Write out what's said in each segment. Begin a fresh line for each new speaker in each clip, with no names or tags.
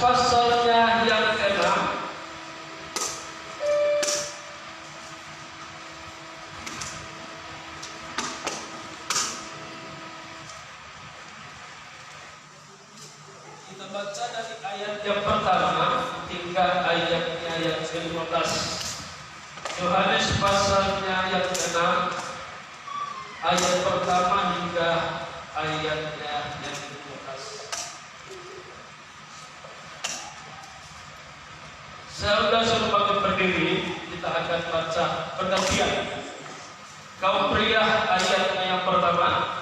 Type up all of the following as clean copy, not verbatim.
pasalnya yang ke-6. Kita baca dari ayat yang pertama hingga ayatnya yang ke-15. Yohanes pasalnya yang ke-6 ayat pertama hingga ayatnya yang ke-15. Saudara-saudara bagi berdiri, kita akan baca bergantian. Kau pria ayatnya yang pertama,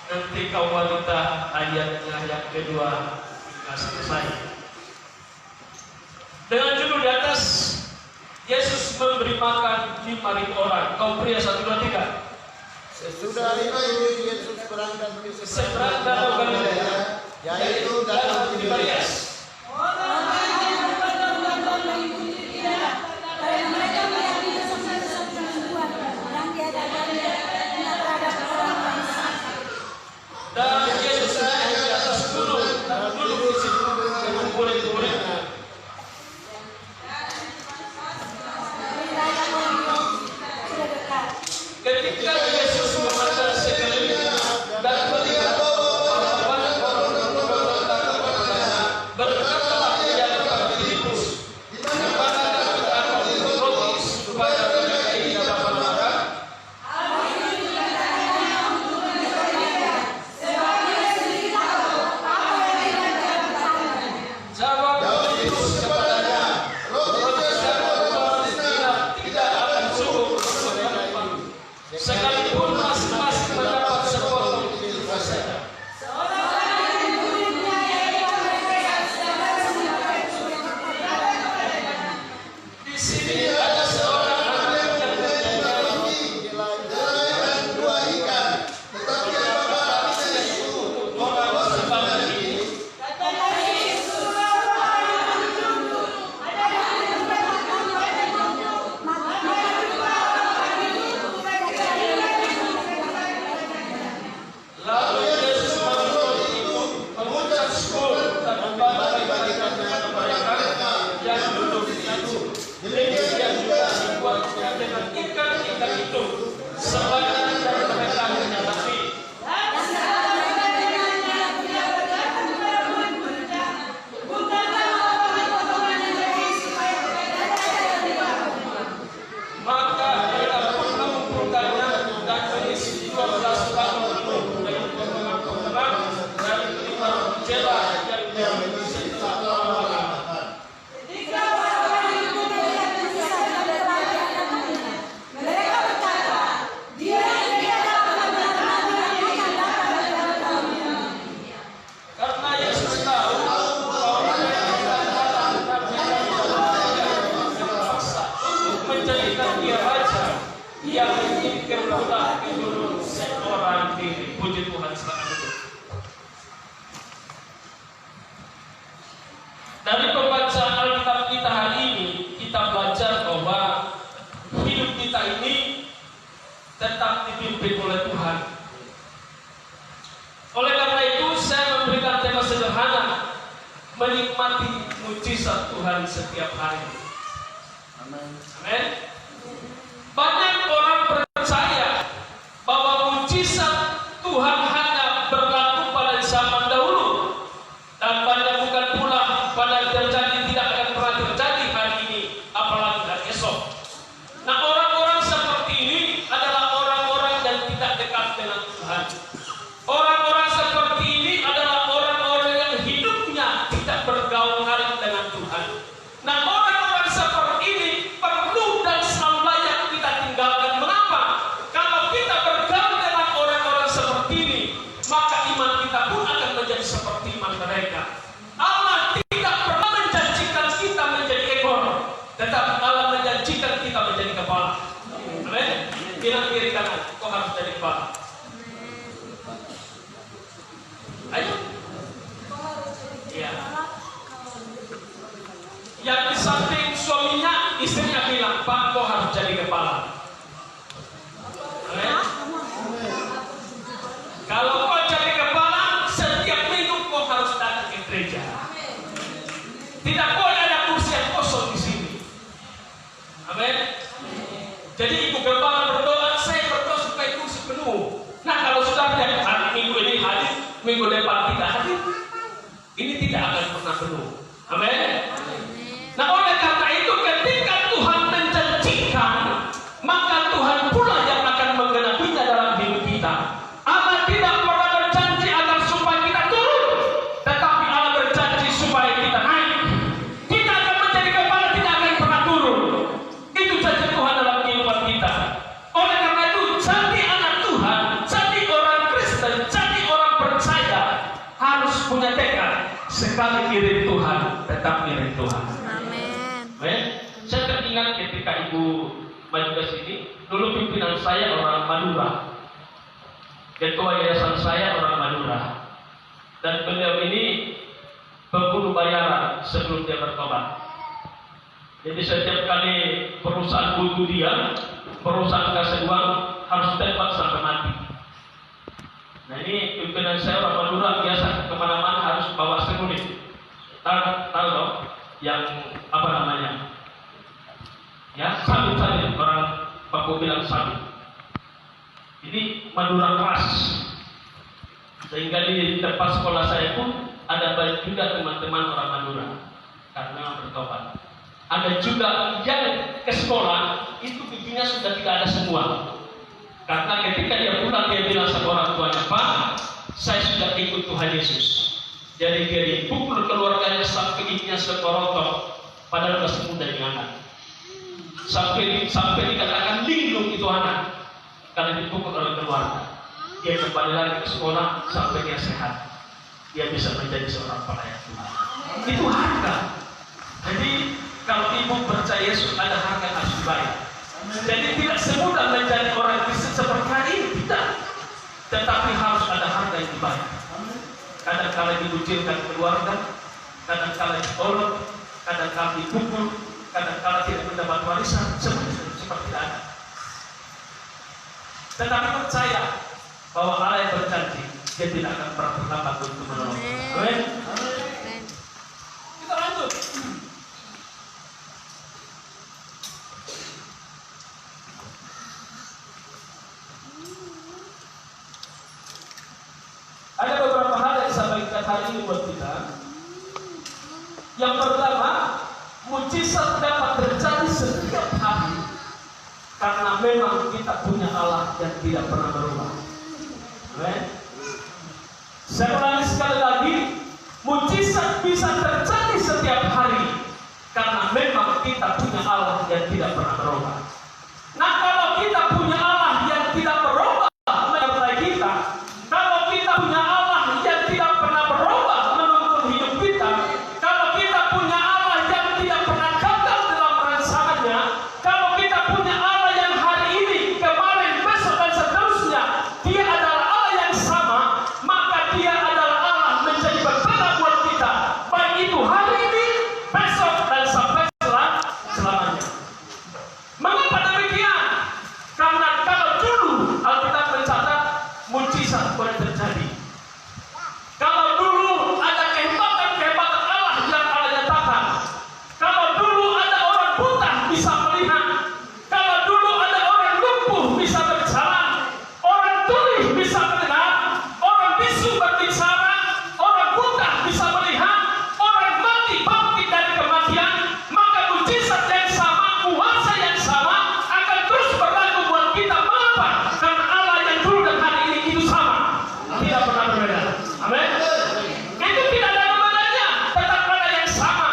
nanti kau wanita ayatnya yang kedua hingga selesai. Dengan judul di atas, Yesus memberi makan 5.000 orang. Kau pria 1, 2, 3.
Sesudah itu Yesus berangkat ke
seberang danau Galilea, yaitu danau Tiberias. Dan Yesus naik di atas gunung dan duduk di situ dengan murid-muridnya. Ketika Yesus memandang sekelilingnya dan melihat banyak orang berkatalah ia kepada Filipus, di manakah kita akan membeli roti supaya mereka ini dapat makan? Jawab Filipus kepadanya, roti satu tidak akan cukup untuk mereka, sekalipun masing-masing mendapat sepotong kecil saja. Di sini ada seorang anak yang mempunyai roti dan 2 ikan, tetapi apakah bisa itu membawa sebanyak ini? Lalu Yesus mengambil roti itu, mengucap syukur dan membagi-bagikannya kepada mereka yang duduk di situ. Demikian juga dibuatnya dengan ikan-ikan itu, sebanyak dari mereka menyatapi. Maka mereka pun mengumpulkannya dan mengisi 12 bakul penuh dengan potongan-potongan dari 5 roti jela yang mengisi 1 orang. Karena Yesus tahu orang yang datang dan memaksa untuk menjadikan dia raja, ia menginginkan pula menurut seorang diri. Puji Tuhan, silakan duduk. Dari pembacaan Alkitab kita hari ini, kita belajar bahwa hidup kita ini tetap dipimpin oleh Tuhan. Oleh karena itu, saya memberikan tema sederhana, menikmati mujizat Tuhan setiap hari. Amin. Banyak orang percaya bahwa mujizat Tuhan hanya berlaku pada zaman dahulu, dan banyak bukan pula pada terjadi, tidak akan pernah terjadi hari ini, apalagi hari esok. Nah, orang-orang seperti ini adalah orang-orang yang tidak dekat dengan Tuhan. Orang-orang seperti ini adalah orang-orang yang hidupnya tidak bergaul dengan Tuhan. Nah, orang-orang seperti ini perlu dan selalu layak kita tinggalkan. Mengapa? Kalau kita bergaul dengan orang-orang seperti ini, maka iman kita pun akan menjadi seperti iman mereka. Allah tidak pernah menjanjikan kita menjadi ekor, tetapi Allah menjanjikan kita menjadi kepala. Amin. Bilang kiri kanan, kau harus jadi kepala. Ayo. Ya. Yang di samping suaminya, istrinya bilang, Pak, kau harus jadi kepala. Amin. Kalau kau jadi kepala, setiap minggu kau harus datang ke gereja. Jadi ibu gembala berdoa, saya berdoa supaya kursi penuh. Nah kalau sudah ada hari minggu ini hadir, minggu depan tidak hadir, ini tidak akan pernah penuh. Amin. Nah oleh karena itu ketika Tuhan menjanjikan, maka Tuhan pula yang akan menggenapinya dalam hidup kita. Allah tidak pernah berjanji agar supaya kita turun, tetapi Allah berjanji supaya kita naik. Kita akan menjadi gembala, tidak akan pernah turun. Itu janji Tuhan dalam kehidupan kita. Oleh karena itu, jadi anak Tuhan, jadi orang Kristen, jadi orang percaya harus punya tekad. Sekali mirip Tuhan, tetap mirip Tuhan.
Amin.
Saya teringat ketika Ibu maju ke sini, dulu pimpinan saya orang Madura, ketua yayasan saya orang Madura, dan beliau ini pembunuh bayaran sebelum dia bertobat. Jadi setiap kali perusahaan butuh dia, perusahaan kasih uang harus tembak sampai mati. Nah ini pimpinan saya orang Madura, biasa kemana-mana harus bawa seruling. Tahu dong? Yang apa namanya? Ya, sabit-sabit, orang Papua bilang sabit. Ini Madura keras. Sehingga di tempat sekolah saya pun ada banyak juga teman-teman orang Madura karena bertobat. Ada juga yang ke sekolah itu bijinya sudah tidak ada semua. Karena ketika dia pulang dia bilang sama orang tuanya, Pak, saya sudah ikut Tuhan Yesus. Jadi dia dipukul keluarganya sampai giginya sekorontok, padahal masih muda di anak. Sampai dikatakan linglung itu anak karena dipukul oleh keluarga. Dia kembali lagi ke sekolah sampai dia sehat. Dia bisa menjadi seorang pelayan Tuhan. Itu harga. Jadi kalau ibu percaya Yesus ada harga yang harus dibayar. Jadi tidak semudah menjadi orang Kristen seperti hari ini, tidak. Tetapi harus ada harga yang dibayar. Kadang-kala dikucilkan keluarga, kadang-kala ditolak, kadang-kala dipukul, kadang-kala tidak mendapat warisan, seperti ada. Tetapi percaya bahwa Allah yang berjanji, dia tidak akan pernah terlambat untuk menolong. Amin. Kita lanjut. Ada beberapa hal yang saya bagikan hari ini buat kita. Yang pertama, mujizat dapat terjadi setiap hari karena memang kita punya Allah yang tidak pernah berubah. Amen. Saya ulangi sekali lagi, mujizat bisa terjadi setiap hari karena memang kita punya Allah yang tidak pernah berubah. Nah, kalau kita punya Allah yang tidak berubah menyertai kita, kalau kita punya Allah yang tidak pernah berubah menuntun hidup kita, kalau kita punya Allah yang tidak pernah gagal dalam rancangannya, kalau kita punya Allah yang hari ini, kemarin, besok dan seterusnya, dia adalah Allah yang sama, maka dia adalah Allah menjadi berbeda buat kita, baik itu hari ini, besok dan sampai selamanya. Mengapa demikian? Karena kalau dulu Alkitab mencatat mujizat boleh terjadi. Kalau dulu ada kehebatan Allah yang Allah nyatakan. Kalau dulu ada orang buta bisa melihat. Kalau dulu ada orang lumpuh bisa berjalan. Orang tuli bisa mendengar. Orang bisu berbicara. Orang buta bisa melihat. Orang mati bangkit dari kematian. Maka mujizat yang sama, kuasa yang sama akan terus berlaku buat kita. Mengapa? Karena Allah yang dulu dan hari ini itu sama, tidak pernah berbeda. Amin. Itu tidak ada bedanya, tetap ada yang sama.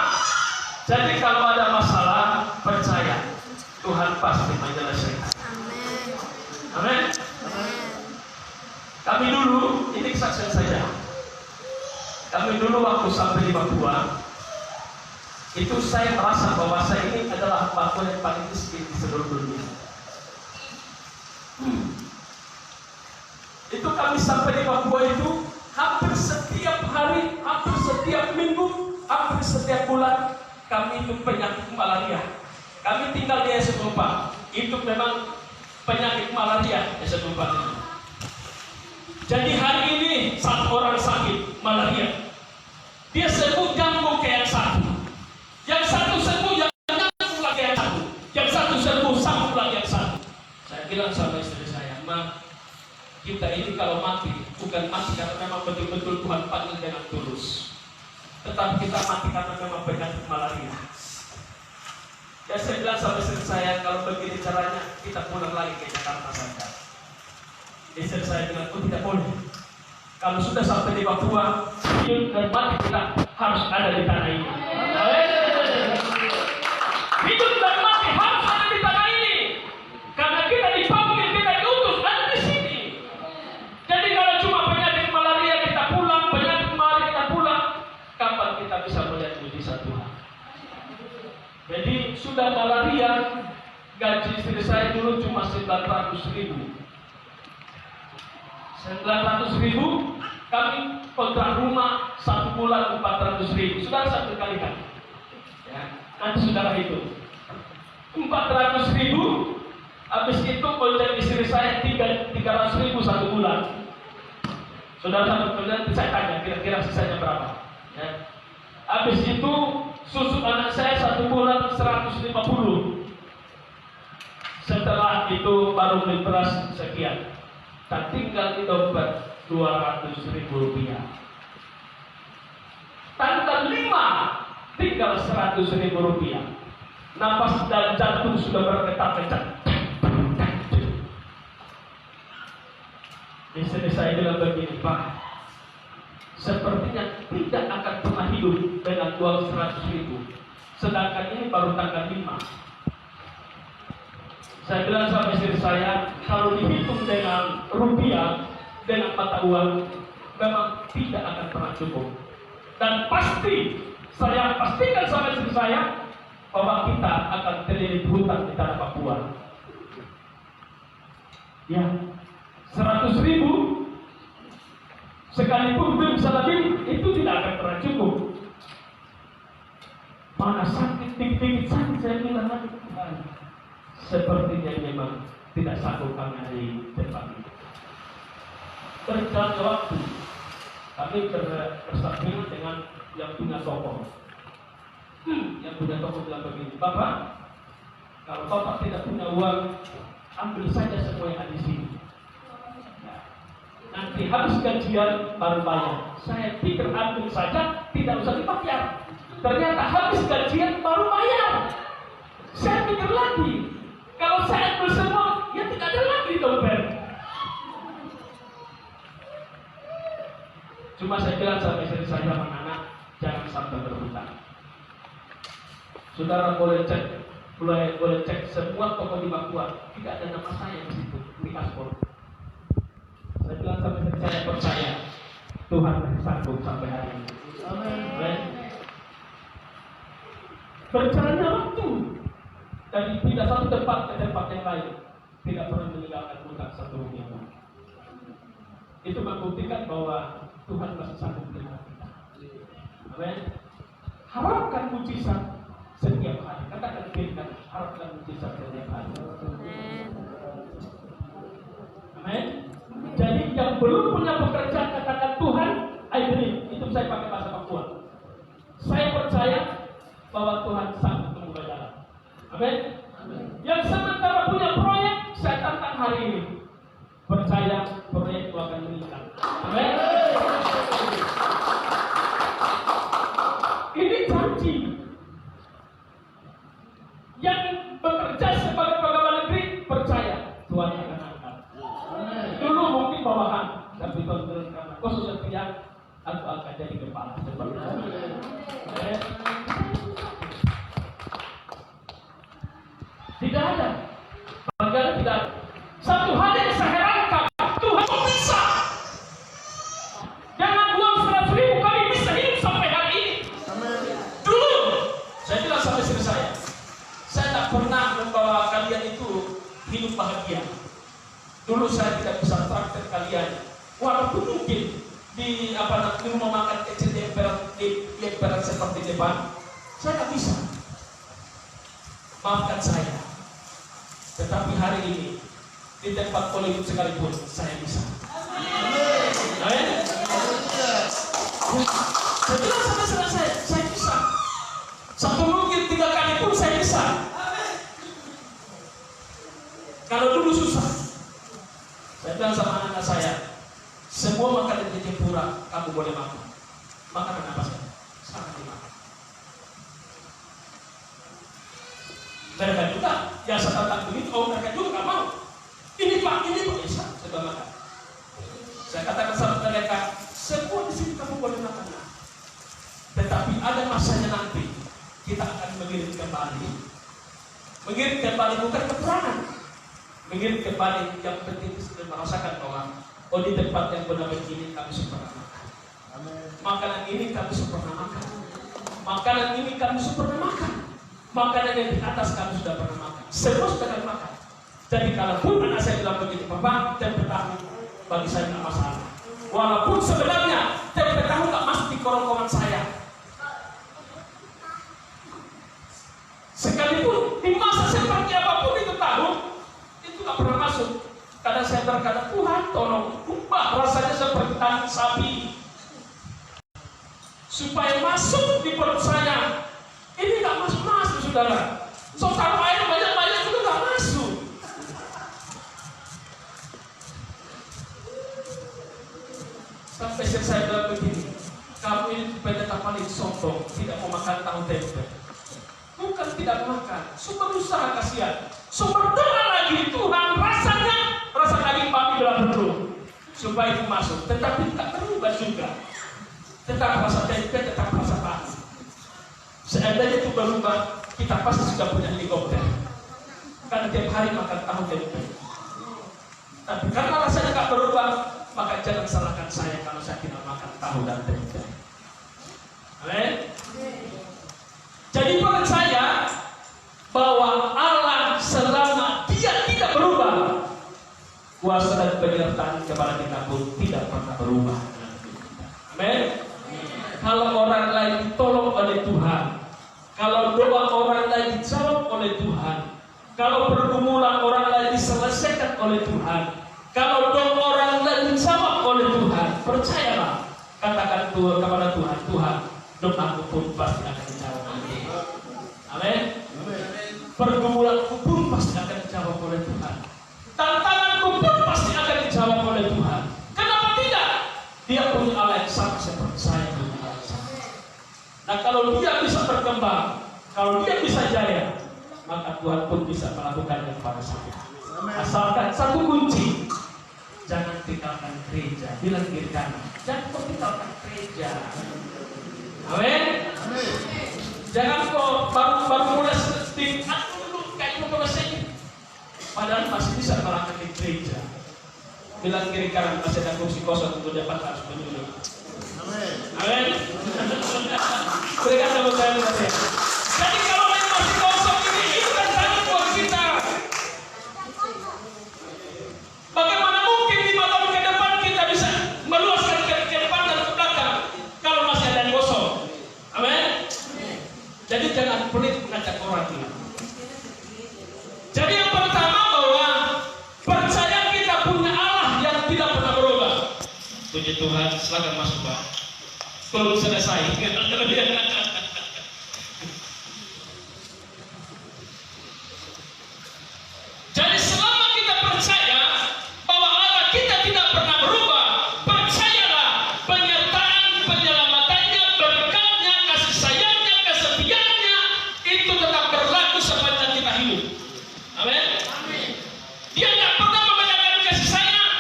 Jadi kalau ada masalah, percaya Tuhan pasti menyelesaikan. Amin. Kami dulu, ini kesaksian saja. Kami dulu waktu sampai di Papua, itu saya merasa bahwa saya ini adalah Papua yang paling miskin di seluruh dunia. Itu kami sampai di Papua itu hampir setiap hari, hampir setiap minggu, hampir setiap bulan kami itu penyakit malaria. Kami tinggal di Esetumpa, itu memang penyakit malaria Esetumpa itu. Jadi hari ini satu orang sakit malaria, dia sembuh nyambung ke yang satu, yang satu sembuh yang nyambung lagi yang satu, yang satu sembuh sambung lagi yang satu. bilang sama istri saya, "Ma, kita ini kalau mati bukan mati karena memang betul-betul Tuhan panggil dengan tulus, tetapi kita mati karena memang penyakit malaria." Ya saya bilang sama istri saya, "Kalau begini caranya kita pulang lagi ke Jakarta saja." Istri saya bilang, "Oh tidak boleh. Kalau sudah sampai di Papua, hidup dan mati kita harus ada di tanah ini." Hidup dan mati harus ada di tanah ini, karena kita dipanggil, kita diutus ada di sini. Jadi kalau cuma penyakit malaria kita pulang, penyakit malaria kita pulang, kapan kita bisa melihat mujizat Tuhan? Jadi sudah malaria, gaji istri saya dulu cuma 900.000. 900.000, kami kontrak rumah 1 bulan 400.000. Saudara satu kali kan? Ya, nanti saudara hitung 400.000. Habis itu kontrak istri saya 300.000 1 bulan. Saudara satu kali, saya tanya kira-kira sisanya berapa? Ya. Habis itu susu anak saya 1 bulan 150. Setelah itu baru beli beras sekian. Tak tinggal di dompet 200.000 rupiah. Tanggal 5 tinggal 100.000 rupiah. Napas dan jantung sudah bergetar-getar. Istri saya bilang begini, "Pak, sepertinya tidak akan pernah hidup dengan uang 100.000. Sedangkan ini baru tanggal 5. Saya bilang sama istri saya, kalau dihitung dengan rupiah, dengan mata uang, memang tidak akan pernah cukup. Dan pasti, saya pastikan sama istri saya, bahwa kita akan terlilit hutan di tanah Papua. Ya, 100.000, sekalipun belum bisa lebih, itu tidak akan pernah cukup. Mana sakit, dikit-dikit sakit, saya bilang lagi, sepertinya memang tidak sanggup kami hari depan ini. Berjalan waktu, kami bersampingan dengan yang punya toko. Yang punya toko bilang begini, "Bapak, kalau Bapak tidak punya uang, ambil saja semua yang ada di sini. Nanti habis gajian baru bayar." Saya pikir ambil saja, tidak usah dibayar. Ternyata habis gajian baru bayar. Saya pikir lagi, kalau saya ambil semua, ya tidak ada lagi di dompet. Cuma saya bilang sama istri saya, "Anak-anak, jangan sampai berhutang." Saudara boleh cek semua toko di Papua, tidak ada nama saya di situ di paspor. Saya bilang sama istri saya, percaya Tuhan sanggup sampai hari ini. Amin. Berjalannya waktu dari pindah satu tempat ke tempat yang lain, tidak pernah meninggalkan hutang 1 rupiah. Itu membuktikan bahwa Tuhan masih sanggup dengan kita. Amin. Harapkan mujizat setiap hari. Katakan firman, harapkan mujizat setiap hari. Amin. Jadi yang belum punya pekerjaan, katakan, "Tuhan, I believe." Itu saya pakai bahasa Papua. Saya percaya bahwa Tuhan sanggup membuka jalan. Amin. Yang sementara punya proyek, saya tantang hari ini, percaya proyek itu akan meningkat. Amin. Ini janji. Yang bekerja sebagai pegawai negeri, percaya Tuhan akan angkat. Dulu mungkin bawahan, tapi Tuhan karena khusus setiap, aku akan jadi kepala seperti itu. Tidak ada. Bagaimana tidak ada? Satu hal yang saya herankan, Tuhan bisa. Dengan uang 100.000 kami bisa hidup sampai hari ini. Dulu, saya bilang sama istri saya tak pernah membawa kalian itu hidup bahagia. Dulu saya tidak bisa traktir kalian, walaupun mungkin di rumah makan kecil di emperan seperti depan, saya tak bisa. Maafkan saya. Tetapi hari ini di tempat politik sekalipun saya bisa. Amin. Saya bilang sama saya bisa. Satu mungkin 3 kali pun saya bisa. Kalau dulu susah, Mereka juga yang saya datang begitu, mereka juga nggak mau. Ini Pak, bisa saya makan. Saya katakan sama mereka, semua di sini kamu boleh makan. Tetapi ada masanya nanti kita akan mengirim kembali. Mengirim kembali bukan kekurangan. Mengirim kembali yang penting sudah merasakan bahwa di tempat yang benar begini kami sudah pernah makan. Makanan ini kami sudah pernah makan. Makanan ini kami sudah pernah makan. Makanan yang di atas kami sudah pernah makan. Semua sudah kami makan. Jadi kalaupun anak saya bilang begitu, Bapak, tempe tahu bagi saya tidak masalah. Walaupun sebenarnya tempe tahu tidak masuk di korong-korongan saya. Sekalipun di masa seperti apapun itu tahu, itu tidak pernah masuk. Kadang saya berkata, Tuhan tolong ubah rasanya seperti daging sapi supaya masuk di perut saya. Ini tidak masuk, saudara. So kalau air banyak-banyak itu tidak masuk. Sampai saya bilang begini, kamu ini pendeta paling sombong, tidak mau makan tahu tempe. Bukan tidak makan, sumber usaha kasihan, sumber doa lagi Tuhan rasanya rasa daging babi dalam perut supaya itu masuk, tetapi tak berubah juga. Tetap rasa tempe, tetap rasa panas. Seandainya itu berubah, kita pasti sudah punya helikopter. Karena tiap hari makan tahu tempe. Tapi karena rasanya tak berubah, maka jangan salahkan saya kalau saya tidak makan tahu dan tempe. Amin. Jadi percaya bahwa Allah selama Dia tidak berubah, kuasa dan penyertaan kepada kita pun tidak pernah berubah. Amin. Kalau orang lain ditolong oleh Tuhan, kalau doa orang lain dijawab oleh Tuhan, kalau pergumulan orang lain diselesaikan oleh Tuhan, kalau doa orang lain dijawab oleh Tuhan, percayalah, katakan Tuhan kepada Tuhan, Tuhan, doaku pun pasti akan dijawab. Amin. Pergumulanku pun pasti akan dijawab oleh Tuhan. Tantanganku pun pasti akan dijawab oleh Tuhan. Kenapa tidak? Dia punya Allah yang sama seperti saya punya Allah yang sama. Nah, kalau dia bisa berkembang, kalau dia bisa jaya, maka Tuhan pun bisa melakukannya kepada saya. Asalkan satu kunci, jangan tinggalkan gereja. Bilang kiri kanan, jangan kau tinggalkan gereja. Amin. Jangan kau baru mulai sedikit, dulu kayak mau selesai, padahal masih bisa melakukan di gereja. Bilang kiri kanan, masih ada kursi kosong untuk dapat harus menyuruh. Amin. Berikan tepuk tangan buat saya. Jadi kalau masih kosong ini kan tanya buat kita. Bagaimana mungkin 5 tahun ke depan kita bisa meluaskan ke depan dan ke belakang kalau masih ada yang kosong? Amin. Jadi jangan pelit mengajak orang ini. Jadi yang pertama bahwa percaya kita punya Allah yang tidak pernah berubah. Puji Tuhan, silakan masuk Pak. Belum selesai. Jadi selama kita percaya bahwa Allah kita tidak pernah berubah, percayalah penyertaan, penyelamatannya, berkatnya, kasih sayangnya, kesetiaannya itu tetap berlaku sepanjang kita hidup. Amin. Dia tidak pernah membedakan kasih sayang.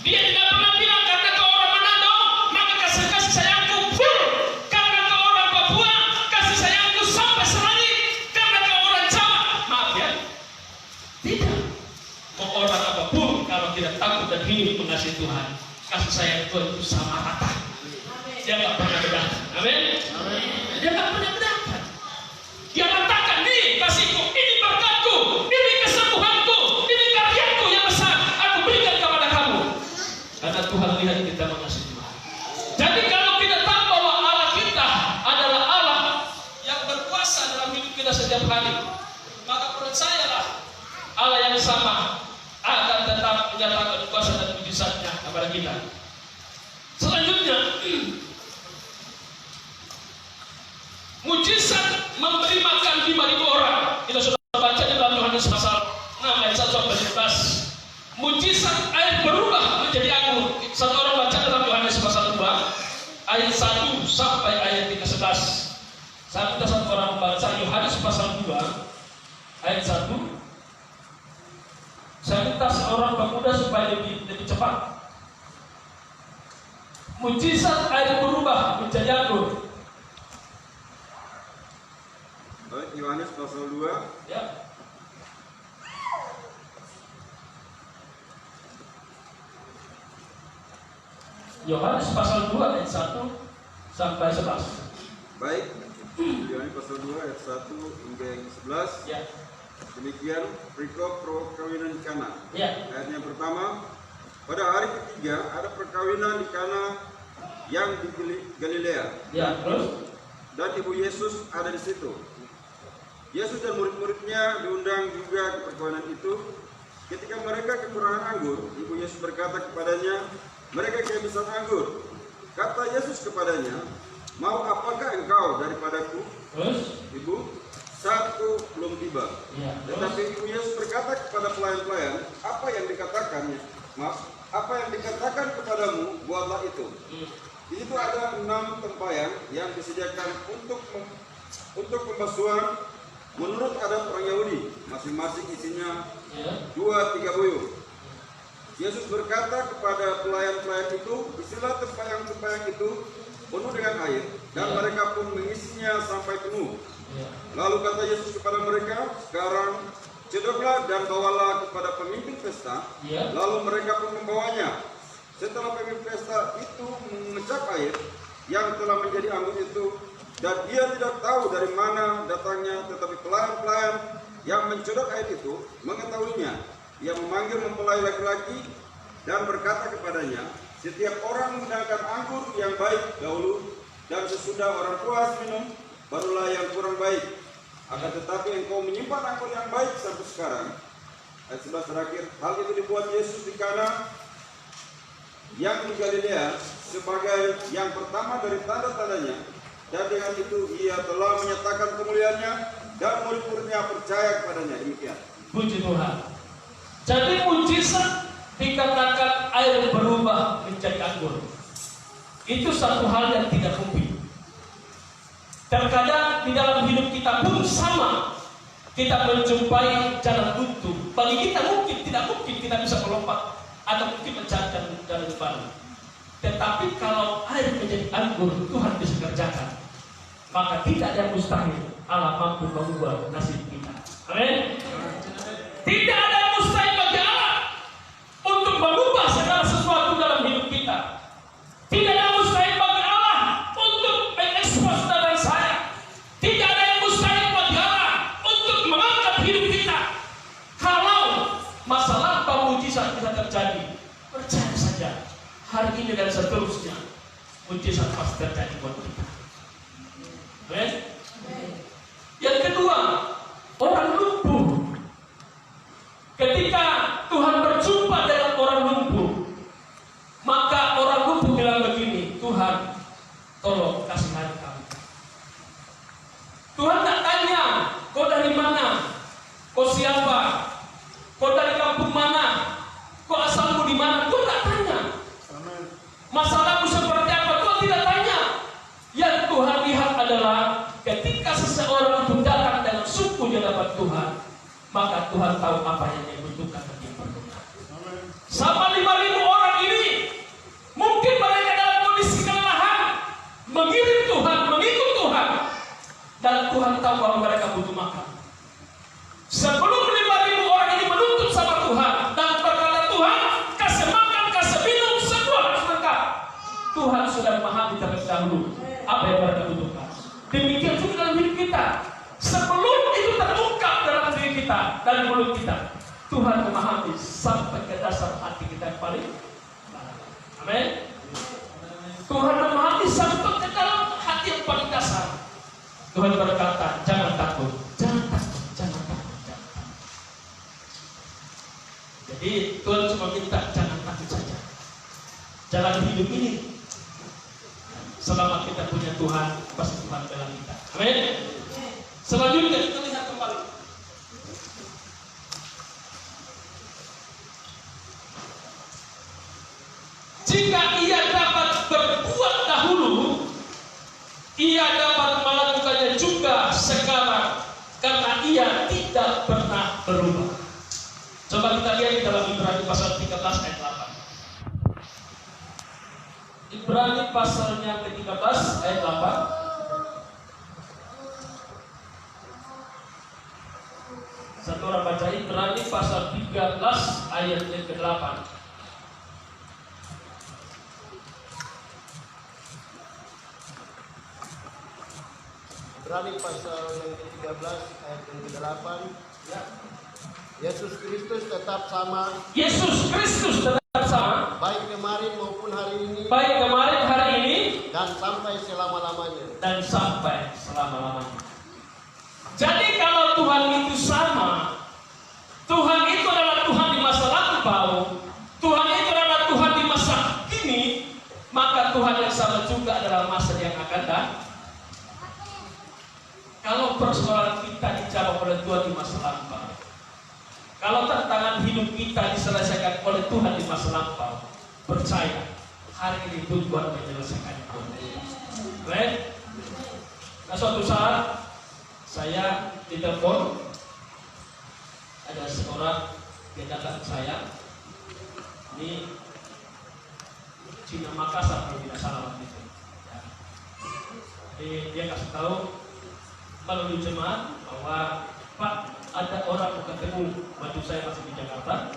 Dia tidak pernah bilang karena kau orang Manado maka kasih sayangku full, karena kau orang Papua kasih sayangku sampai selangit, karena kau orang Jawa. Maaf ya, tidak. Mau orang apapun kalau tidak takut dan hidup mengasihi Tuhan, kasih sayang Tuhan itu sama rata. Dia nggak pernah bedakan. Amin. Dia nggak pernah bedakan. Dia katakan, nih kasihku, ini berkatku, ini kesembuhanku, ini karyaku yang besar, aku berikan kepada kamu. Karena Tuhan lihat kita mengasihi Tuhan. Jadi kalau kita tahu bahwa Allah kita adalah Allah yang berkuasa dalam hidup kita setiap hari, maka percayalah Allah yang sama akan tetap menyatakan kuasa dan mujizatnya kepada kita. Selanjutnya, mujizat memberi makan 5.000 orang. Kita sudah baca di dalam Yohanes pasal 6 ayat 1 sampai 11. Mujizat air berubah menjadi anggur. Satu orang baca dalam Yohanes pasal 2 ayat 1 sampai ayat 11. Satu orang baca Yohanes pasal 2 ayat 1. Saya minta seorang pemuda supaya lebih cepat. Mujizat air berubah menjadi anggur.
Baik, Yohanes pasal 2.
Ya. Yohanes pasal 2 ayat 1 sampai 11.
Baik, Yohanes pasal 2 ayat 1 hingga yang 11.
Ya.
Demikian perikop perkawinan di Kana.
Ya.
Ayat yang pertama, pada hari ketiga ada perkawinan di Kana yang di Galilea.
Ya, terus
Dan ibu Yesus ada di situ. Yesus dan murid-muridnya diundang juga ke perkawinan itu. Ketika mereka kekurangan anggur, ibu Yesus berkata kepadanya, mereka kehabisan anggur. Kata Yesus kepadanya, mau apakah engkau daripadaku?
terus
Ibu, saatku belum tiba.
ya,
Tetapi
terus
ibu Yesus berkata kepada pelayan-pelayan, apa yang dikatakan kepadamu, buatlah itu. Di situ ada 6 tempayan yang disediakan untuk pembasuhan menurut adat orang Yahudi, masing-masing isinya
ya.
2-3 buyung. Yesus berkata kepada pelayan-pelayan itu, isilah tempayan-tempayan itu penuh dengan air, dan mereka pun mengisinya sampai penuh.
Ya.
Lalu kata Yesus kepada mereka, sekarang cedoklah dan bawalah kepada pemimpin pesta.
Ya.
Lalu mereka pun membawanya. Setelah pemimpin pesta itu mengecap air yang telah menjadi anggur itu, dan ia tidak tahu dari mana datangnya, tetapi pelayan-pelayan yang mencodok air itu mengetahuinya. Ia memanggil mempelai laki-laki dan berkata kepadanya, setiap orang menggunakan anggur yang baik dahulu, dan sesudah orang puas minum, barulah yang kurang baik. Akan tetapi engkau menyimpan anggur yang baik sampai sekarang. Ayat 11 terakhir, hal itu dibuat Yesus di Kana yang di Galilea sebagai yang pertama dari tanda-tandanya, dan dengan itu ia telah menyatakan kemuliaannya, dan murid-muridnya percaya kepadanya. Demikian.
Puji Tuhan. Jadi mujizat dikatakan air berubah menjadi anggur. Itu satu hal yang tidak mungkin. Terkadang di dalam hidup kita pun sama. Kita menjumpai jalan buntu. Bagi kita tidak mungkin kita bisa melompat atau mungkin mencari jalan baru. Tetapi kalau air menjadi anggur, Tuhan bisa kerjakan. Maka tidak ada yang mustahil. Allah mampu mengubah nasib kita. Amin. Tidak ada yang mustahil bagi Allah untuk mengubah segala sesuatu dalam hidup kita. Tidak ada yang mustahil bagi Allah untuk mengekspos dan saya. Tidak ada yang mustahil bagi Allah untuk mengangkat hidup kita. Kalau masalah mujizat bisa terjadi, percaya saja. Hari ini dan seterusnya, mujizat pasti terjadi buat kita. Amen. Yang kedua, orang lumpuh. Ketika Tuhan berjumpa dengan orang lumpuh, maka orang lumpuh bilang begini, Tuhan, tolong kasihani kami. Tuhan tak tanya, kau dari mana? Kau siapa? Kau dari kampung mana? Kau asalmu di mana? Tuhan tak tanya. Masalahmu seperti apa? Tuhan tidak tanya. Yang Tuhan lihat adalah ketika seseorang itu datang dengan sungguh di hadapan Tuhan, maka Tuhan tahu apa yang dia butuhkan dan dia perlukan. Sama 5.000 orang ini, mungkin mereka dalam kondisi kelelahan, mengirim Tuhan, mengikut Tuhan, dan Tuhan tahu bahwa mereka butuh makan. Sebelum 5.000 orang ini menuntut sama Tuhan dan berkata, Tuhan, kasih makan, kasih minum, semua harus lengkap. Tuhan sudah memahami terlebih dahulu apa yang mereka butuhkan. Demikian juga dalam hidup kita. Sebelum itu terungkap dalam diri kita, dalam mulut kita, Tuhan memahami sampai ke dasar hati kita yang paling dalam. Amin. Tuhan memahami sampai ke dalam hati yang paling dasar. Tuhan berkata, jangan takut, jangan takut, jangan takut, jangan takut. Jadi Tuhan cuma minta jangan takut saja. Jalan hidup ini, selama kita punya Tuhan, pasti Tuhan bela kita. Amin. Selanjutnya kita lihat kembali. Jika ia dapat berbuat dahulu, ia dapat melakukannya juga sekarang, karena ia tidak tidak pernah berubah. Coba kita lihat di dalam Ibrani pasal 13 ayat 8. Ibrani pasalnya ke-13 ayat 8. Satu orang baca Ibrani pasal 13 ayat yang ke-8.
Ibrani pasal yang ke-13 ayat yang ke-8.
Ya.
Yesus Kristus tetap sama.
Yesus Kristus tetap sama.
Baik kemarin maupun hari ini.
Baik kemarin, hari ini,
Dan sampai selama-lamanya.
dan sampai selama-lamanya. Jadi kalau Tuhan itu sama, Tuhan itu adalah Tuhan di masa lampau, Tuhan itu adalah Tuhan di masa kini, maka Tuhan yang sama juga adalah masa yang akan datang. Kalau persoalan kita dijawab oleh Tuhan di masa lampau, kalau tantangan hidup kita diselesaikan oleh Tuhan di masa lampau, percaya hari ini Tuhan menyelesaikan itu. Baik. Nah, suatu saat saya ditelepon, ada seorang dia datang ke saya, ini Cina Makassar kalau tidak salah waktu itu. Ya. Jadi dia kasih tahu melalui jemaat bahwa Pak, ada orang mau ketemu, baju saya masih di Jakarta.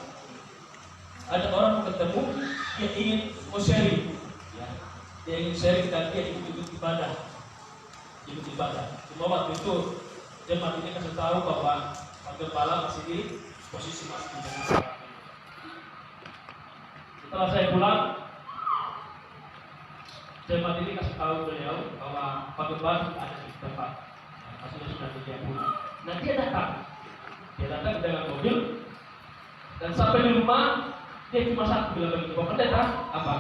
Ada orang mau ketemu, dia ingin mau sharing, ya. Dia ingin sharing dan dia ikut ibadah. Cuma waktu itu jemaat ini kasih tahu bahwa Pak Gembala masih di posisi masih di Jakarta. Setelah saya pulang, jemaat ini kasih tahu beliau bahwa Pak Gembala ada di tempat, maksudnya sudah dia pulang. Nah dia datang dengan mobil dan sampai di rumah dia cuma satu bilang begini, Pak Pendeta, apa?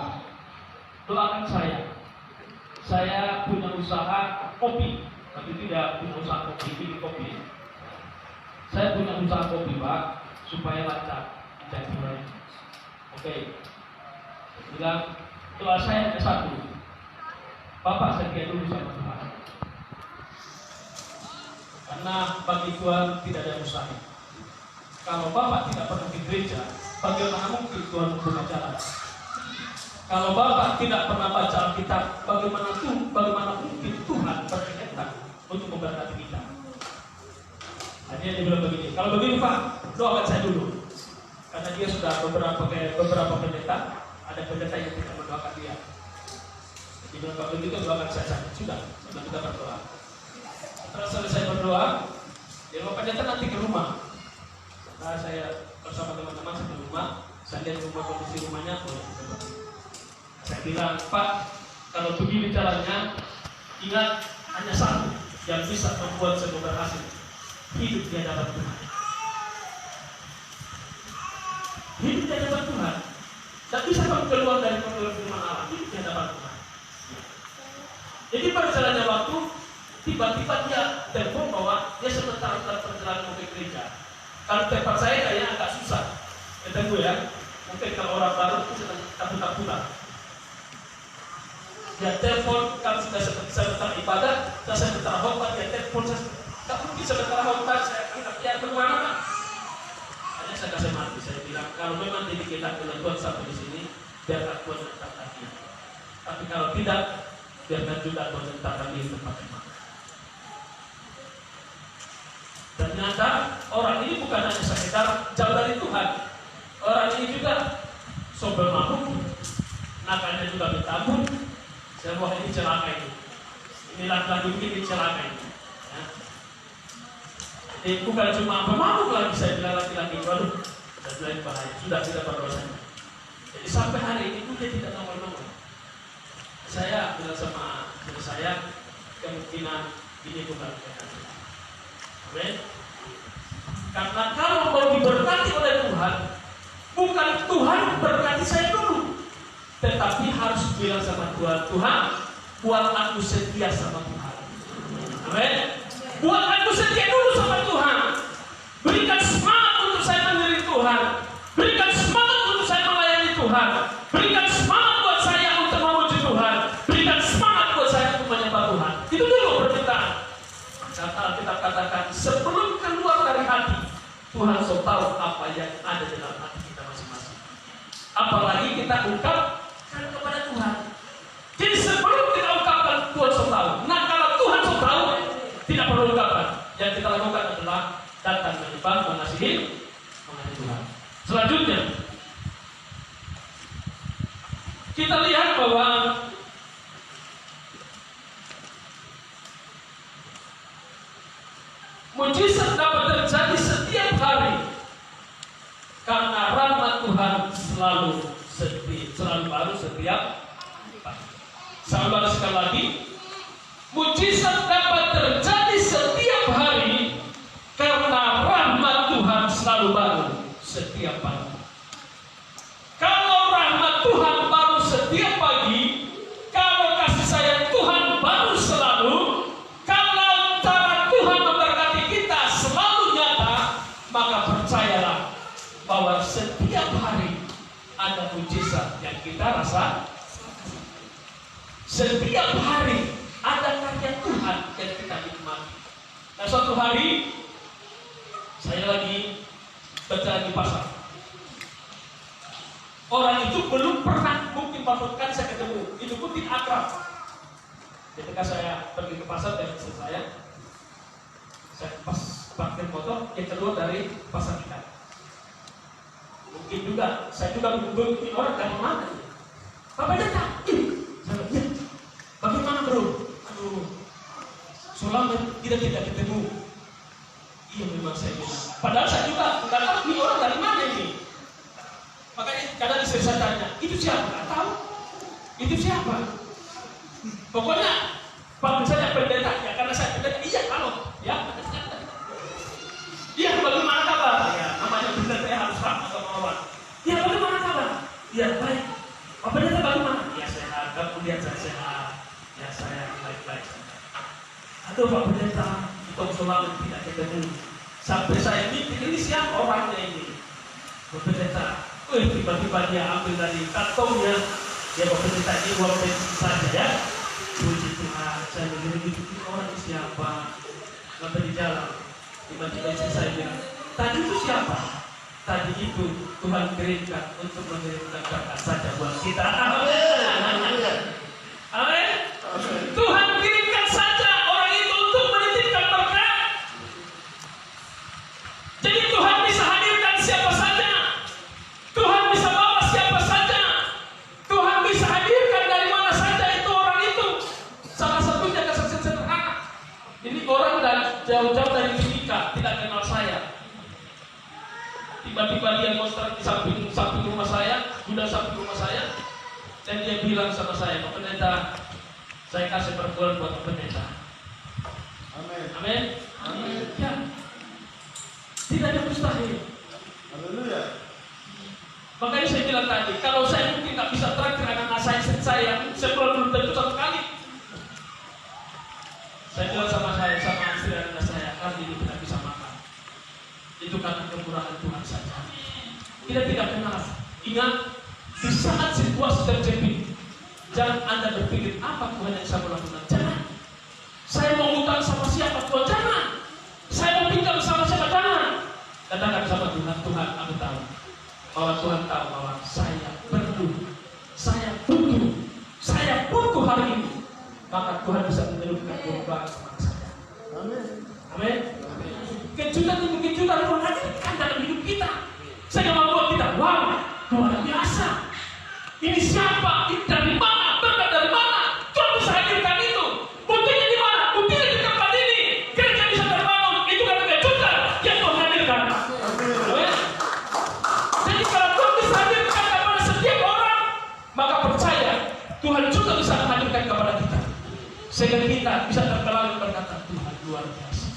Doakan saya. Saya punya usaha kopi, tapi tidak punya usaha kopi, bikin kopi. Saya punya usaha kopi, Pak, supaya lancar. Jadi, oke. Bilang, doa saya hanya satu. Bapak setia dulu sama Tuhan. Karena bagi Tuhan tidak ada mustahil. Kalau Bapak tidak pernah di gereja, bagaimana mungkin Tuhan membuka jalan? Kalau Bapak tidak pernah baca Alkitab, bagaimana mungkin Tuhan berkehendak untuk memberkati kita? Nah, dia bilang begini, kalau begini Pak, doakan saya dulu. Karena dia sudah beberapa pendeta, ada pendeta yang tidak mendoakan dia. Dia bilang, kalau begitu doakan saya saja. Sudah kita berdoa. Setelah selesai berdoa, dia bilang, pendeta nanti ke rumah. Nah, saya bersama teman-teman sampai rumah, saya lihat kondisi rumahnya, saya bilang, Pak, kalau begini caranya, ingat hanya satu yang bisa membuat saya berhasil, hidup di hadapan Tuhan. Hidup di hadapan Tuhan. Tak bisa kamu keluar dari firman Allah, hidup di hadapan Tuhan. Jadi pada jalannya waktu, tiba-tiba dia telepon bahwa dia sementara dalam perjalanan ke gereja. Kalau tempat saya kayaknya agak susah. Kata gue ya, mungkin kalau orang baru itu sedang takut-takutan. Dia telepon, kalau sudah sebentar ibadah, dan saya sebentar khotbah, dia telepon, tak mungkin sebentar khotbah, saya angkat, ya bagaimana Pak? Hanya saya kasih mati, saya bilang, kalau memang jadi kita dengan Tuhan sampai di sini, biarkan Tuhan menetapkan dia. Tapi kalau tidak, biarkan juga Tuhan menetapkan dia di tempat yang mana. Ternyata orang ini bukan hanya sekedar jauh dari Tuhan, orang ini juga sober mabuk, nakalnya juga bertabung. Saya buat ini celaka itu. Ini laki-laki ini celaka itu. Ya. Jadi bukan cuma pemabuk lagi, saya bilang laki-laki itu, aduh, saya bilang bahaya, sudah tidak berdosa. Jadi sampai hari ini pun dia tidak nongol-nongol. Saya bilang sama diri saya, kemungkinan ini bukan kekasih. Amin. Karena kalau mau diberkati oleh Tuhan, bukan Tuhan berkati saya dulu, tetapi harus bilang sama Tuhan, Tuhan, buat aku setia sama Tuhan. Amin. Buat aku setia dulu sama Tuhan. Berikan semangat untuk saya mengiring Tuhan. Berikan semangat untuk saya melayani Tuhan. Berikan semangat buat saya untuk memuji Tuhan. Berikan semangat buat saya untuk menyembah Tuhan. Itu dulu permintaan. Kata Alkitab katakan, sebelum keluar dari hati, Tuhan sudah tahu apa yang ada dalam hati kita masing-masing. Apalagi kita ungkapkan kepada Tuhan. Jadi sebelum kita ungkapkan, Tuhan sudah tahu. Nah kalau Tuhan sudah tahu, tidak perlu ungkapkan. Yang kita lakukan adalah datang menyembah, mengasihi Tuhan. Selanjutnya, kita lihat bahwa mujizat dapat terjadi setiap hari karena rahmat Tuhan selalu baru setiap hari. Saya ulang sekali lagi, mujizat dapat terjadi setiap hari karena rahmat Tuhan selalu baru setiap pagi. Kalau rahmat Tuhan baru setiap pagi, kalau kasih sayang Tuhan baru selalu, kalau cara Tuhan memberkati kita selalu nyata, maka percayalah bahwa setiap hari ada mujizat yang kita rasa. Setiap hari ada karya Tuhan yang kita nikmati. Nah, suatu hari saya lagi berjalan di pasar. Orang itu belum pernah mungkin patutkan saya ketemu. Itu pun tidak akrab. Ketika saya pergi ke pasar dengan istri saya pas parkir motor, yang keluar dari pasar kita. Mungkin juga saya juga bingung ini orang dari mana? Bapak datang. Saya bilang, ya. Bagaimana bro? Aduh, selama kita tidak ketemu. Iya memang saya bilang. Padahal saya juga nggak tahu ini orang dari mana ini. Makanya kadang istri saya tanya, itu siapa? Nggak tahu. Itu siapa? Pokoknya panggil saya pendeta ya, karena saya pendeta. Iya kalau ya. Iya bagaimana kabar? Ya namanya pendeta ya harus ramah sama orang. Iya bagaimana kabar? Iya baik. Pak pendeta bagaimana? Ya sehat. Kemudian saya sehat. Ya saya baik-baik. Aduh Pak pendeta, kita selalu tidak ketemu. Sampai saya mikir ini siapa orangnya ini? Pak pendeta. Tiba-tiba dia ambil dari kantongnya, dia pendeta ini uang bensin saja ya. Puji Tuhan, saya begini-begini orang siapa? Sampai di jalan, tiba-tiba istri saya bilang, tadi itu siapa? Tadi itu Tuhan kirimkan untuk mengirimkan berkat saja buat kita. Amin. Tuhan kirimkan saja orang itu untuk menitipkan berkat. Jadi Tuhan bisa hadirkan siapa saja. Tuhan bisa bawa siapa saja. Tuhan bisa hadirkan dari mana saja itu orang itu. Salah satunya kesaksian sederhana. Ini orang jauh-jauh dari Timika, tidak kenal saya. Tiba-tiba dia monster di samping rumah saya, sudah samping rumah saya, dan dia bilang sama saya, Pak Pendeta, saya kasih perbulan buat Pak Pendeta.
Amin.
Amin.
Amin.
Ya. Tidak ada mustahil.
Haleluya.
Makanya saya bilang tadi, kalau saya mungkin nggak bisa traktir anak-anak saya sebulan belum tentu satu kali. Saya bilang sama istri anak saya, kali ini tidak bisa makan. Itu karena kemurahan Tuhan saja. Kita tidak kenal. Ingat, di saat situasi terjepit, jangan Anda berpikir apa Tuhan yang saya lakukan. Jangan. Saya mau ngutang sama siapa Tuhan? Jangan. Saya mau pinjam sama siapa? Jangan. Katakan sama Tuhan, Tuhan aku tahu bahwa Tuhan tahu bahwa saya perlu, saya butuh hari ini. Maka Tuhan bisa menurunkan berubah sama saya.
Amin.
Amin. Kejutan demi kejutan Tuhan hadirkan dalam hidup kita. Saya mau buat kita, wow, luar biasa. Ini siapa? Ini dari mana? Berkat dari mana? Tuhan bisa hadirkan itu. Buktinya di mana? Buktinya di tempat ini. Gereja bisa terbangun. Itu karena kejutan yang Tuhan hadirkan. Amin. Jadi kalau Tuhan bisa hadirkan kepada setiap orang, maka percaya Tuhan juga bisa menghadirkan kepada kita. Sehingga kita bisa terkelang berkata, Tuhan luar biasa.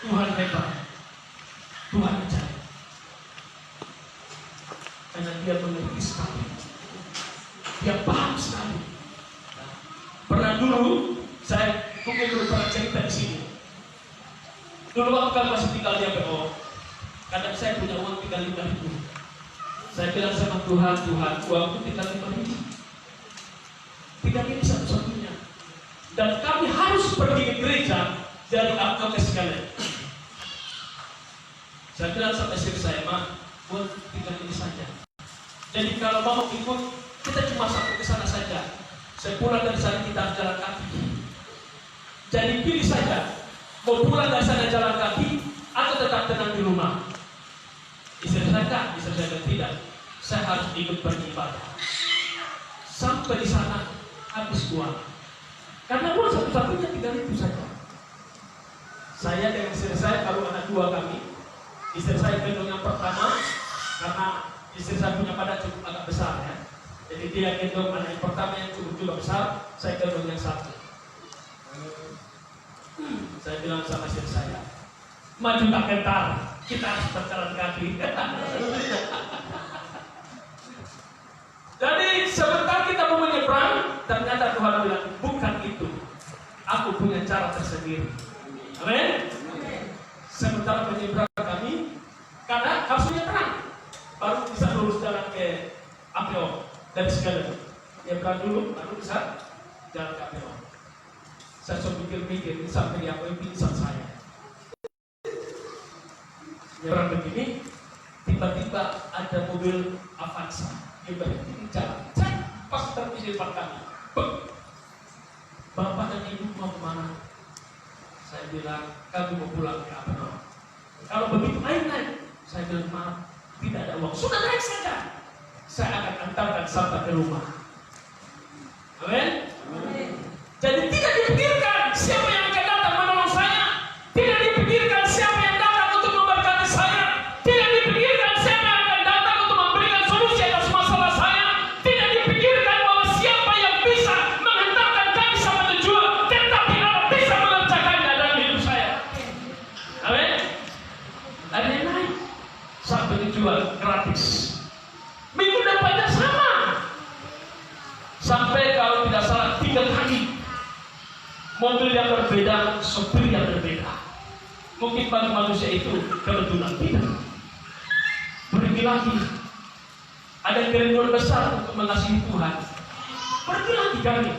Tuhan hebat. Tuhan ajaib. Karena dia mengerti sekali. Dia paham sekali. Pernah dulu, saya mungkin dulu pernah cerita di sini. Dulu waktu kan masih tinggal di APO, kadang saya punya uang tinggal 5.000. Saya bilang sama Tuhan, uangku tinggal 5.000. Tidak ini satu-satunya. Dan kami harus pergi ke gereja dari APO ke sekalian. Saya bilang sama istri saya, "Ma, buat tinggal ini saja. Jadi kalau mau ikut, kita cuma sampai ke sana saja. Saya pulang dari sana kita harus jalan kaki. Jadi pilih saja, mau pulang dari sana jalan kaki atau tetap tenang di rumah." Istri saya tidak. Saya harus ikut beribadah. Sampai di sana habis uang. Karena uang satu-satunya 3.000 saja. Saya dengan istri saya, kalau anak dua kami, istri saya gendong yang pertama, karena istri saya punya badan cukup agak besar ya. Jadi dia gendong anak yang pertama yang cukup juga besar, saya gendong yang satu. Saya bilang sama istri saya, "Maju tak kentar, kita harus berjalan kaki." Jadi sebentar kita mau menyeberang, ternyata Tuhan bilang, "Bukan itu, aku punya cara tersendiri." Amin. Sementara menyeberang kami, karena harus menyeberang, baru bisa lurus jalan ke APO dari segala. Nyeberang dulu, baru bisa jalan ke APO. Saya coba pikir-pikir, ini sampai di APO pingsan saya. Nyeberang begini, tiba-tiba ada mobil Avanza. Dia berhenti di jalan, pas terpilih di depan kami. "Bapak dan Ibu mau kemana?" Saya bilang, "Kami mau pulang ke APO." "Kalau begitu naik." Saya bilang, "Maaf, tidak ada uang." "Sudah naik saja, saya akan antarkan sampai ke rumah." Amin. Jadi tidak dipikirkan siapa yang akan datang menolong saya, tidak dipikirkan siapa yang datang untuk memberkati saya, tidak dipikirkan siapa yang akan datang untuk memberikan solusi atas masalah saya, tidak dipikirkan bahwa siapa yang bisa menghantarkan kami sampai tujuan, tetapi Allah bisa mengerjakannya dalam hidup saya. Amin. Ada yang naik sampai tujuan gratis. Minggu depannya sama. Sampai kalau tidak salah 3 kali. Mobil yang berbeda, sopir yang berbeda. Mungkin bagi manusia itu kebetulan, tidak. Pergi lagi. Ada kerinduan besar untuk mengasihi Tuhan. Pergi lagi kami.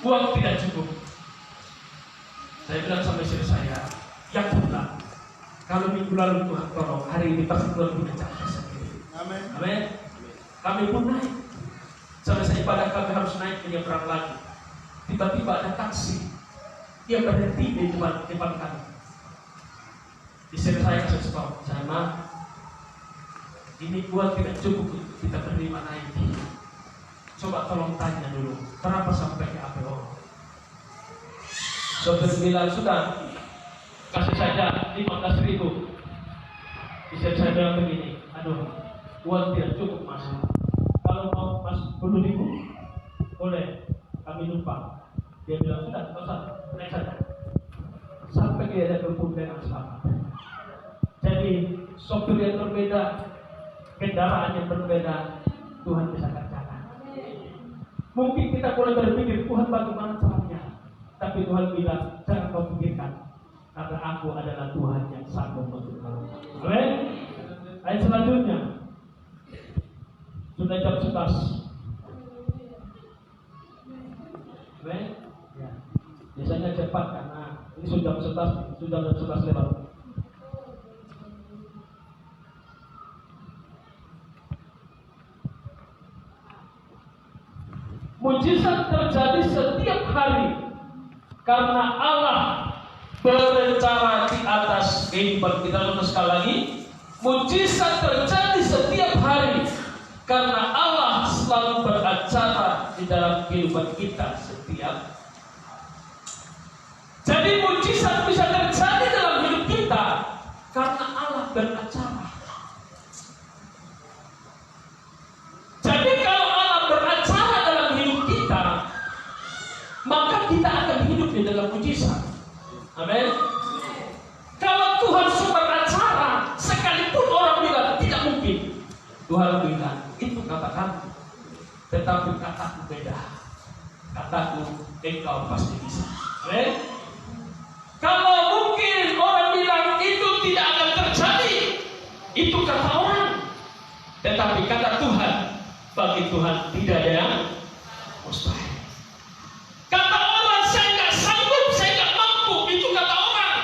Uang tidak cukup. Saya bilang sama istri saya, "Ya Tuhan, kalau minggu lalu Tuhan tolong, hari ini pasti Tuhan punya cara sendiri."
Amin.
Amin. Kami pun naik. Selesai ibadah kami harus naik menyeberang lagi. Tiba-tiba ada taksi. Dia berhenti di depan kami. Istri saya kasih tahu, "Sama, ini uang tidak cukup untuk kita menerima naik. Coba tolong tanya dulu, kenapa sampai ke APO?" Sopir bilang, "Sudah, kasih saja 15.000. Istri saya bilang begini, "Aduh, uang tidak cukup Mas. Kalau mau Mas 10.000, boleh, kami numpang." Dia bilang, "Sudah, tidak usah, naik saja." Sampai dia ada kemudian yang selamat. Jadi sopir yang berbeda, kendaraan yang berbeda, Tuhan bisa kerjakan. Mungkin kita boleh berpikir, "Tuhan bagaimana caranya?" Tapi Tuhan bilang, "Jangan kau pikirkan, karena aku adalah Tuhan yang sanggup untuk menolong." Amin. Ayat selanjutnya. Sudah jam 11. Amin. Ya. Biasanya cepat karena ini sudah jam 11 lewat. Mujizat terjadi setiap hari karena Allah berencana di atas kehidupan kita. Sekali lagi, mujizat terjadi setiap hari karena Allah selalu beracara di dalam kehidupan kita setiap. Jadi mujizat bisa terjadi dalam hidup kita karena Allah beracara. Jadi kalau Allah beracara dalam hidup kita, maka kita akan hidup di dalam mujizat. Amin. Kalau Tuhan sudah beracara, sekalipun orang bilang tidak mungkin, Tuhan bilang itu kata kamu, tetapi kataku beda. Kataku engkau pasti bisa. Amin. Kalau mungkin orang bilang itu tidak akan terjadi, itu kata orang. Tetapi kata Tuhan, bagi Tuhan tidak ada yang mustahil. Kata orang, "Saya nggak sanggup, saya nggak mampu," itu kata orang.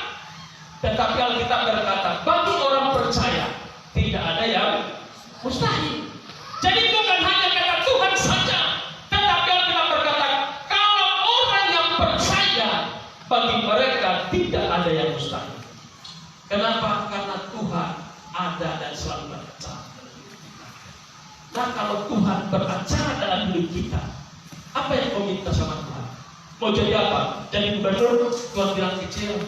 Tetapi Alkitab berkata, bagi orang Kenapa? Karena Tuhan ada dan selalu beracara. Nah, kalau Tuhan beracara dalam hidup kita, apa yang kau minta sama Tuhan? Mau jadi apa? Jadi gubernur? Tuhan bilang kecil.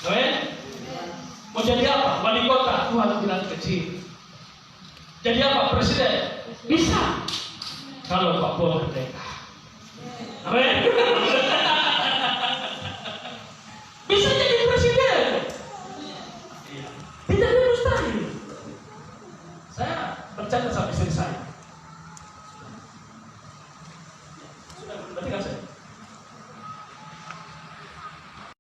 Amin. Mau jadi apa? Wali kota? Tuhan bilang kecil. Jadi apa? Presiden? Bisa. Kalau Pak Bola merdeka. Amin.